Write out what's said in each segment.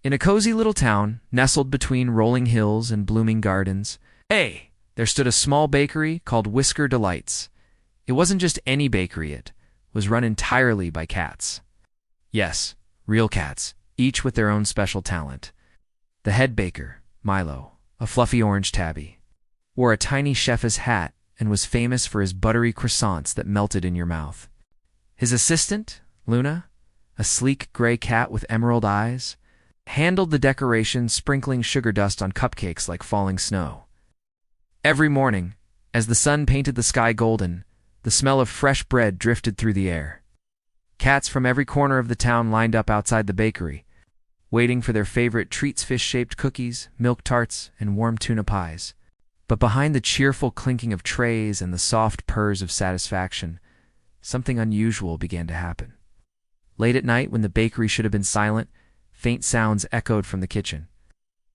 In a cozy little town, nestled between rolling hills and blooming gardens, there stood a small bakery called Whisker Delights. It wasn't just any bakery, it was run entirely by cats. Yes, real cats, each with their own special talent. The head baker, Milo, a fluffy orange tabby, wore a tiny chef's hat and was famous for his buttery croissants that melted in your mouth. His assistant, Luna, a sleek gray cat with emerald eyes, handled the decorations, sprinkling sugar dust on cupcakes like falling snow. Every morning, as the sun painted the sky golden, the smell of fresh bread drifted through the air. Cats from every corner of the town lined up outside the bakery, waiting for their favorite treats: fish-shaped cookies, milk tarts, and warm tuna pies. But behind the cheerful clinking of trays and the soft purrs of satisfaction, something unusual began to happen. Late at night, when the bakery should have been silent, faint sounds echoed from the kitchen.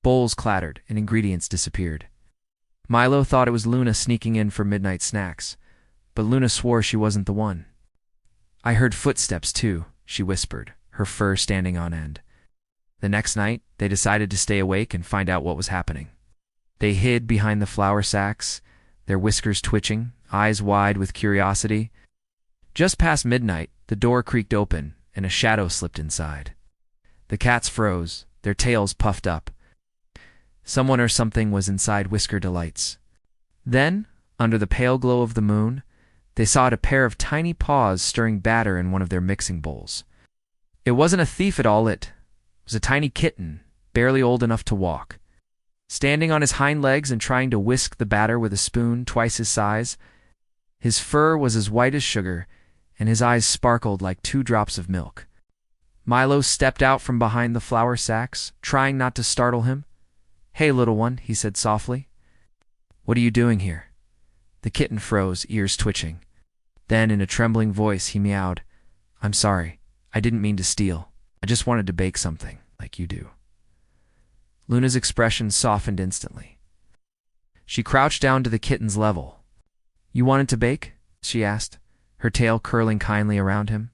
Bowls clattered and ingredients disappeared. Milo thought it was Luna sneaking in for midnight snacks, but Luna swore she wasn't the one. "I heard footsteps too," she whispered, her fur standing on end. The next night, they decided to stay awake and find out what was happening. They hid behind the flour sacks, their whiskers twitching, eyes wide with curiosity. Just past midnight, the door creaked open and a shadow slipped inside. The cats froze, their tails puffed up. Someone or something was inside Whisker Delights. Then, under the pale glow of the moon, they saw a pair of tiny paws stirring batter in one of their mixing bowls. It wasn't a thief at all, it was a tiny kitten, barely old enough to walk. Standing on his hind legs and trying to whisk the batter with a spoon twice his size, his fur was as white as sugar, and his eyes sparkled like 2 drops of milk. Milo stepped out from behind the flour sacks, trying not to startle him. "Hey, little one," he said softly. "What are you doing here?" The kitten froze, ears twitching. Then, in a trembling voice, he meowed, "I'm sorry. I didn't mean to steal. I just wanted to bake something, like you do." Luna's expression softened instantly. She crouched down to the kitten's level. "You wanted to bake?" she asked, her tail curling kindly around him.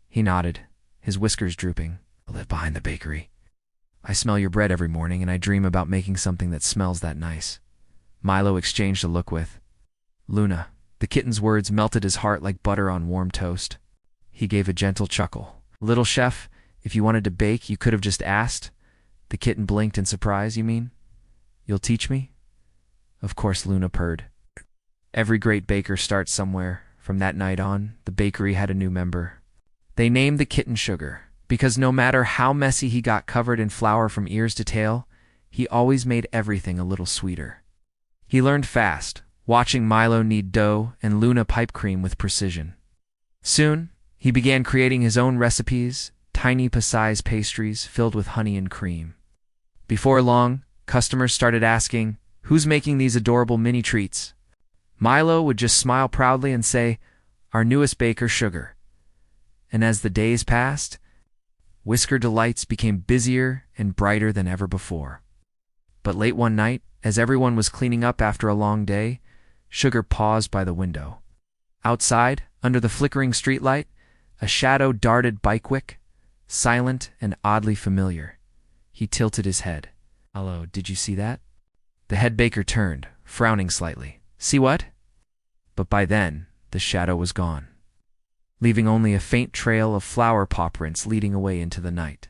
He nodded, his whiskers drooping. "I live behind the bakery. I smell your bread every morning, and I dream about making something that smells that nice." Milo exchanged a look with Luna. The kitten's words melted his heart like butter on warm toast. He gave a gentle chuckle. "Little chef, if you wanted to bake, you could have just asked." The kitten blinked in surprise. "You mean you'll teach me?" Of course, Luna purred. Every great baker starts somewhere. From that night on, the bakery had a new member. They named the kitten Sugar, because no matter how messy he got covered in flour from ears to tail, he always made everything a little sweeter. He learned fast, watching Milo knead dough and Luna pipe cream with precision. Soon, he began creating his own recipes, tiny pie-size pastries filled with honey and cream. Before long, customers started asking, "Who's making these adorable mini treats?" Milo would just smile proudly and say, "Our newest baker, Sugar." And as the days passed, Whisker Delights became busier and brighter than ever before. But late one night, as everyone was cleaning up after a long day, Sugar paused by the window. Outside, under the flickering streetlight, a shadow darted Bikewick, silent and oddly familiar. He tilted his head. "Hello, did you see that?" The head baker turned, frowning slightly. "See what?" But by then, the shadow was gone, leaving only a faint trail of flower paw prints leading away into the night.